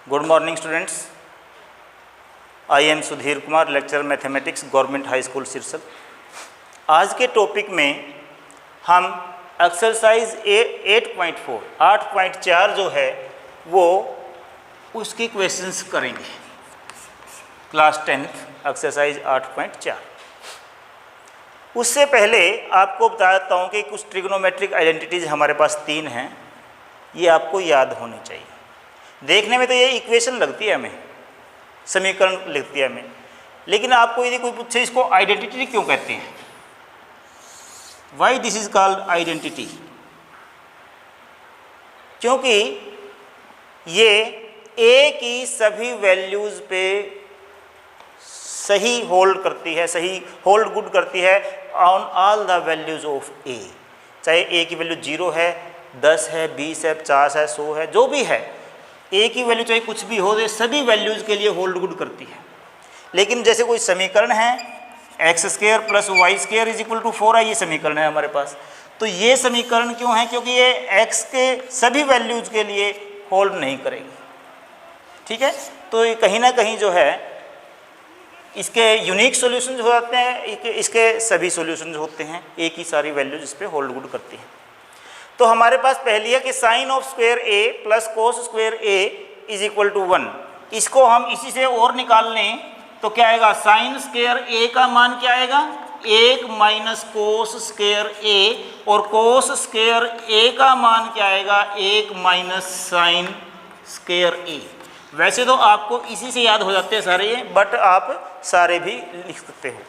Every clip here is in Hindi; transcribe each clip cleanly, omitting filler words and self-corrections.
Good morning students, I am Sudhir Kumar, lecture mathematics, government high school Sirsal. आज के टॉपिक में हम एक्सरसाइज 8.4 8.4 जो है वो उसकी क्वेश्चंस करेंगे। Class 10th exercise 8.4। उससे पहले आपको बता देता हूँ कि कुछ ट्रिग्नोमेट्रिक आइडेंटिटीज़ हमारे पास 3 हैं, ये आपको याद होनी चाहिए। देखने में तो ये इक्वेशन लगती है हमें, समीकरण लगती है हमें, लेकिन आपको यदि कोई पूछे इसको आइडेंटिटी क्यों कहते हैं, why this is called identity, क्योंकि ये ए की सभी वैल्यूज़ पे सही होल्ड करती है, सही होल्ड गुड करती है on all the values of A. चाहे ए की वैल्यू 0 है, 10 है, 20 है, 50 है, 100 है, जो भी है, ए की वैल्यू चाहे कुछ भी हो, ये सभी वैल्यूज़ के लिए होल्ड गुड करती है। लेकिन जैसे कोई समीकरण है x² + y² = 4 है, ये समीकरण है हमारे पास, तो ये समीकरण क्यों है? क्योंकि ये x के सभी वैल्यूज़ के लिए होल्ड नहीं करेगी। ठीक है, तो ये कहीं ना कहीं जो है इसके यूनिक सॉल्यूशंस हो जाते हैं, इसके सभी सॉल्यूशंस होते हैं, ए की सारी वैल्यूज इस पर होल्ड गुड करती हैं। तो हमारे पास पहली है कि sin of square a + cos square a = 1। इसको हम इसी से और निकाल लें तो क्या आएगा? sin स्क्वायर a का मान क्या आएगा? 1 - cos स्क्वायर a, और cos स्क्वायर a का मान क्या आएगा? 1 - sin स्क्वायर a। वैसे तो आपको इसी से याद हो जाते हैं सारे ये, बट आप सारे भी लिख सकते हो।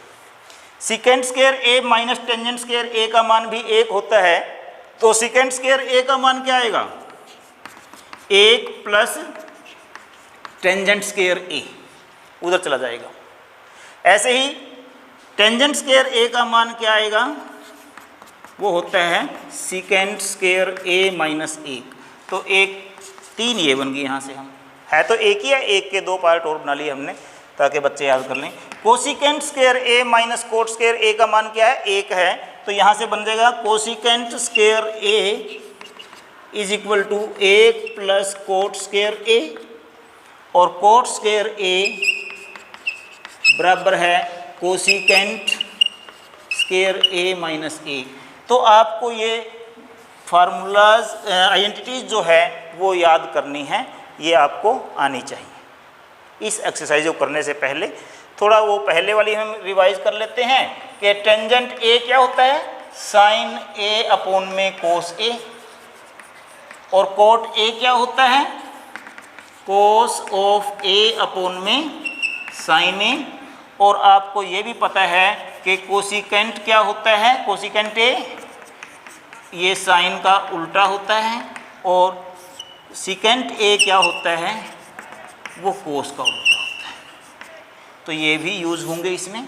Second square a - tangent square a का मान भी 1 होता है, तो सेकेंड स्क्वायर a का मान क्या आएगा? 1 + टेंजेंट स्क्वायर a, उधर चला जाएगा। ऐसे ही टेंजेंट स्क्वायर a का मान क्या आएगा? वो होता है सेकेंड स्क्वायर a - 1। तो 3 ये बन गई। यहाँ से हम है तो एक ही है, एक के 2 पार्ट और बना लिए हमने ताकि बच्चे याद कर लें। Cosecant square a - coat square a का मान क्या है? 1 है, तो यहाँ से बन जाएगा cosecant square a = 1 + coat square a, और कोट स्क्वायर a बराबर है कोसिकेंट स्क्वायर a - 1। तो आपको ये फार्मूलाज आइडेंटिटीज जो है वो याद करनी है, ये आपको आनी चाहिए। इस एक्सरसाइज को करने से पहले थोड़ा वो पहले वाली हम रिवाइज कर लेते हैं कि टेंजेंट a क्या होता है? sin a/में cos a, और कोट a क्या होता है? cos ऑफ a/में sin a। और आपको ये भी पता है कि कोसिकेंट क्या होता है? कोसिकेंट a ये साइन का उल्टा होता है, और सेकेंट a क्या होता है? वो कोस का उल्टा होता है। तो ये भी यूज़ होंगे इसमें,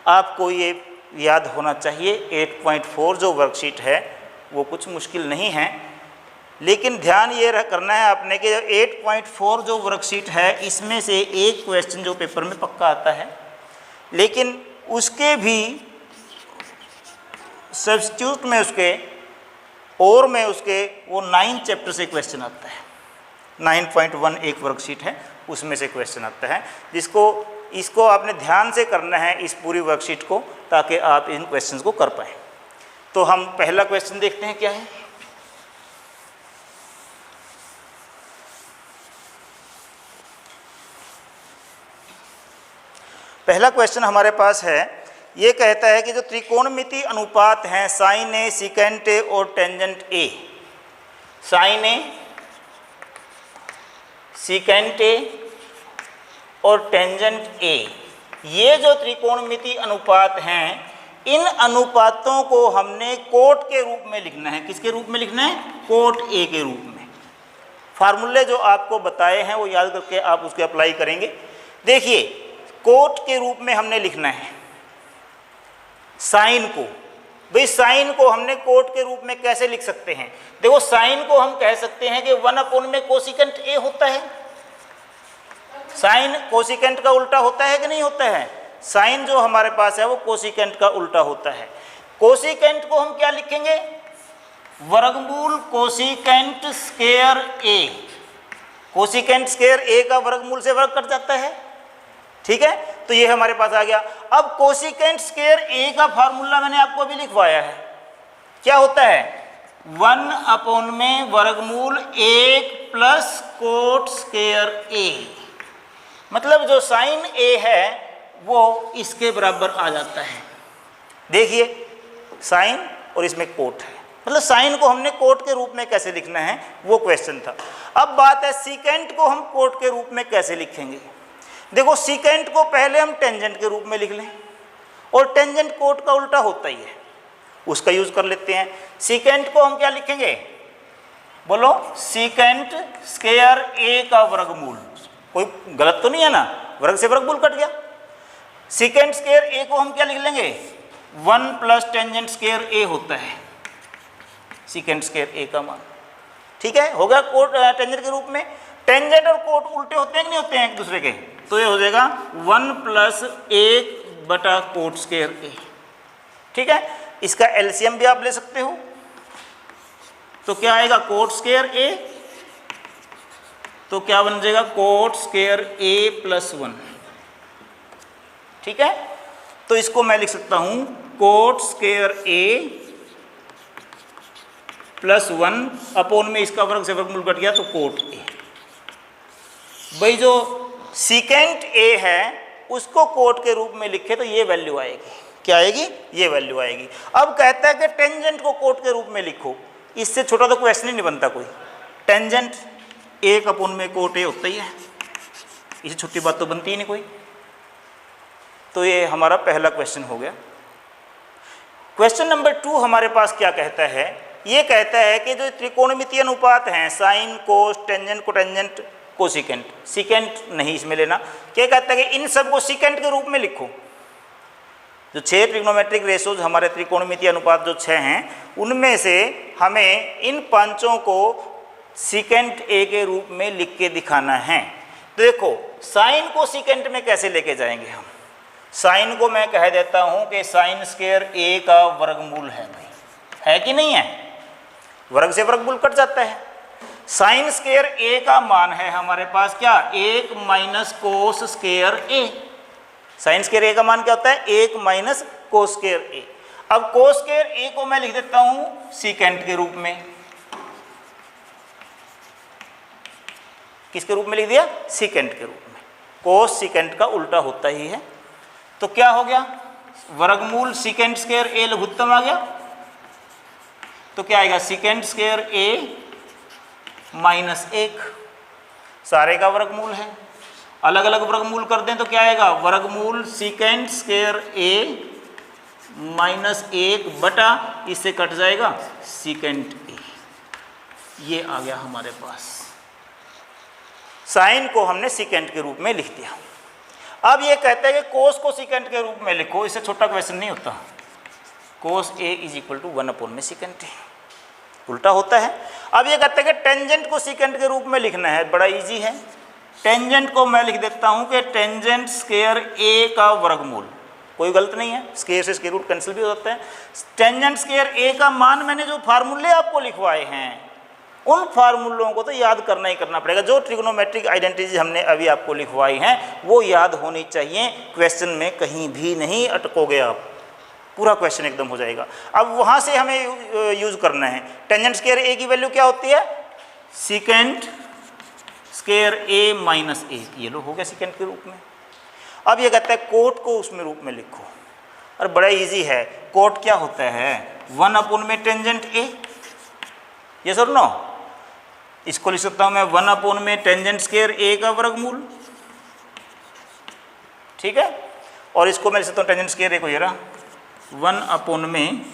आपको ये याद होना चाहिए। 8.4 जो वर्कशीट है वो कुछ मुश्किल नहीं है, लेकिन ध्यान ये करना है आपने कि 8.4 जो वर्कशीट है इसमें से एक क्वेश्चन जो पेपर में पक्का आता है, लेकिन उसके भी सब्स्टिट्यूट में उसके और में उसके वो 9 चैप्टर से क्वेश्चन आता है। 9.1 एक वर्कशीट है, उसमें से क्वेश्चन आता है, इसको आपने ध्यान से करना है इस पूरी वर्कशीट को, ताकि आप इन क्वेश्चंस को कर पाएँ। तो हम पहला क्वेश्चन देखते हैं क्या है। पहला क्वेश्चन हमारे पास है, ये कहता है कि जो त्रिकोणमिति अनुपात हैं sin a, सेकेंट a और tangent a, sin a, secant a और टेंजेंट a, ये जो त्रिकोणमिति अनुपात हैं, इन अनुपातों को हमने कोट के रूप में लिखना है। किसके रूप में लिखना है? कोट a के रूप में। फार्मूले जो आपको बताए हैं वो याद करके आप उसके अप्लाई करेंगे। देखिए, कोट के रूप में हमने लिखना है साइन को। भाई साइन को हमने कोट के रूप में कैसे लिख सकते हैं? देखो, साइन को हम कह सकते हैं कि 1/में कोसिकेंट a होता है। साइन कोसिकेंट का उल्टा होता है कि नहीं होता है? साइन जो हमारे पास है वो कोसिकेंट का उल्टा होता है। कोसिकेंट को हम क्या लिखेंगे? वर्गमूल cosecant square a, cosecant square A का वर्गमूल से वर्ग कट जाता है, ठीक है। तो ये हमारे पास आ गया। अब कोसिकेंट स्क्वायर ए का फार्मूला मैंने आपको अभी लिखवाया है, क्या होता है 1 अपॉन में वर्गमूल 1 प्लस कोट स्क्वायर ए, मतलब जो साइन ए है वो इसके बराबर आ जाता है। देखिए साइन और इसमें कोट है, मतलब साइन को हमने कोट के रूप में कैसे लिखना है वो क्वेश्चन था। अब बात है सीकेंट को हम कोट के रूप में कैसे लिखेंगे। देखो सीकेंट को पहले हम टेंजेंट के रूप में लिख लें, और टेंजेंट कोट का उल्टा होता ही है, उसका यूज कर लेते हैं। सीकेंट को हम क्या लिखेंगे, बोलो सीकेंट स्क्वायर ए का वर्गमूल, कोई गलत तो नहीं है ना, वर्ग से वर्गमूल कट गया। सीकेंट स्क्वायर ए को हम क्या लिख लेंगे 1 प्लस टेंजेंट स्क्वायर ए होता है सीकेंट स्क्वायर ए का मान, ठीक है। हो गया कोट टेंजेंट के रूप में। टेंजेंट और कोट उल्टे होते हैं कि नहीं होते हैं एक दूसरे के, तो ये हो जाएगा 1 प्लस 1 बटा कोट स्क्वायर ए, ठीक है। इसका एलसीएम भी आप ले सकते हो, तो क्या आएगा कोट स्क्वायर ए, तो क्या बन जाएगा कोट स्क्वायर ए प्लस 1, ठीक है। तो इसको मैं लिख सकता हूं कोट स्क्वायर ए प्लस 1 अपॉन में इसका वर्ग से वर्गमूल कट गया तो कोट ए। भाई जो सीकेंट ए है उसको कोट के रूप में लिखे तो ये वैल्यू आएगी, क्या आएगी, ये वैल्यू आएगी। अब कहता है कि टेंजेंट को कोट के रूप में लिखो, इससे छोटा तो क्वेश्चन ही नहीं बनता कोई। टेंजेंट 1 अपॉन में कोट ए होता ही है, इससे छोटी बात तो बनती ही नहीं कोई। तो ये हमारा पहला क्वेश्चन हो गया। क्वेश्चन नंबर 2 हमारे पास क्या कहता है, ये कहता है कि जो त्रिकोणमितीय अनुपात हैं sine cos tangent cotangent cosecant, secant नहीं इसमें लेना, क्या कहता है कि इन सब को सीकेंट के रूप में लिखो। जो 6 ट्रिग्नोमेट्रिक रेशोज हमारे त्रिकोणमितीय अनुपात जो 6 हैं उनमें से हमें इन पांचों को सीकेंट ए के रूप में लिख के दिखाना है। तो देखो साइन को सीकेंट में कैसे लेके जाएंगे हम। साइन को मैं कह देता हूं कि साइन स्क्वायर ए का वर्गमूल है, भाई है कि नहीं है, वर्ग से वर्गमूल कट जाता है। साइन स्क्वायर ए का मान है हमारे पास क्या 1 minus cos square A. Sine square A का मान क्या होता है 1 माइनस कोस स्क्वायर ए। अब कोस स्क्वायर ए को मैं लिख देता हूं सीकेंट के रूप में, किसके रूप में लिख दिया, सीकेंट के रूप में। कोस सीकेंट का उल्टा होता ही है, तो क्या हो गया वर्गमूल सीकेंट स्क्वायर ए लघुत्तम आ गया, तो क्या आएगा सीकेंट स्क्वायर ए माइनस 1, सारे का वर्गमूल है। अलग अलग वर्गमूल कर दें तो क्या आएगा वर्गमूल सीकेंट स्क्वायर ए माइनस 1 बटा इससे कट जाएगा सीकेंट ए, ये आ गया हमारे पास। साइन को हमने सीकेंट के रूप में लिख दिया। अब ये कहते हैं कि कोस को सीकेंट के रूप में लिखो, इससे छोटा क्वेश्चन नहीं होता। कोस ए इज इक्वल टू 1 अपॉन में सीकेंट ए, उल्टा होता है। अब ये कहते हैं कि टेंजेंट को सीकेंट के रूप में लिखना है, बड़ा इजी है। टेंजेंट को मैं लिख देता हूं कि टेंजेंट स्क्वायर ए का वर्गमूल, कोई गलत नहीं है, स्क्वायर से स्क्वायर रूट कैंसिल भी हो जाता है। टेंजेंट स्क्वायर ए का मान मैंने जो फार्मूले आपको लिखवाए हैं उन फार्मूलों को तो याद करना ही करना पड़ेगा। जो ट्रिग्नोमेट्रिक आइडेंटिटीज हमने अभी आपको लिखवाई हैं वो याद होनी चाहिए, क्वेश्चन में कहीं भी नहीं अटकोगे आप, पूरा क्वेश्चन एकदम हो जाएगा। अब वहाँ से हमें यूज़ करना है टेंजेंट स्क्वायर ए की वैल्यू क्या होती है सीकेंट स्क्वायर ए माइनस 1, ये लो हो गया सीकेंट के रूप में। अब ये कहता है कोट को उसमें रूप में लिखो, और बड़ा इजी है। कोट क्या होता है 1 अपॉन में टेंजेंट ए, ये सर नो, इसको लिख सकता हूँ मैं 1 अपॉन में टेंजेंट स्क्वायर ए का वर्गमूल, ठीक है। और इसको मैं लिख सकता हूँ टेंजेंट स्क्वायर ए को ये रहा 1 अपॉन में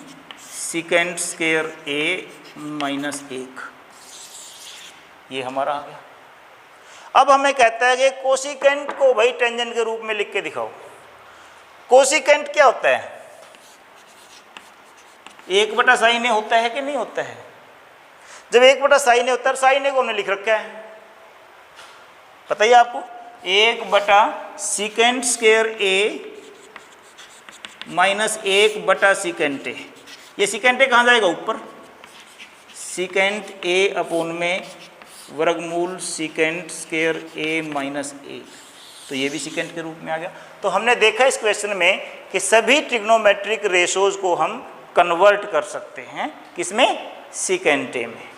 सीकेंट स्क्वायर ए माइनस 1, ये हमारा आ गया। अब हमें कहता है कि कोसिकेंट को भाई टेंजेंट के रूप में लिख के दिखाओ। कोसिकेंट क्या होता है 1 बटा साइन ए होता है कि नहीं होता है। जब 1 बटा साइन ए होता है, साइन ए को हमने लिख रखा है, पता ही आपको 1 बटा सीकेंट स्क्वायर ए माइनस 1 बटा सीकेंट ए। ये सीकेंट ए कहाँ जाएगा ऊपर, सीकेंट ए अपॉन में वर्गमूल सीकेंट स्क्वायर ए माइनस ए, तो ये भी सीकेंट के रूप में आ गया। तो हमने देखा इस क्वेश्चन में कि सभी ट्रिग्नोमेट्रिक रेशोज को हम कन्वर्ट कर सकते हैं किसमें, सीकेंट ए में।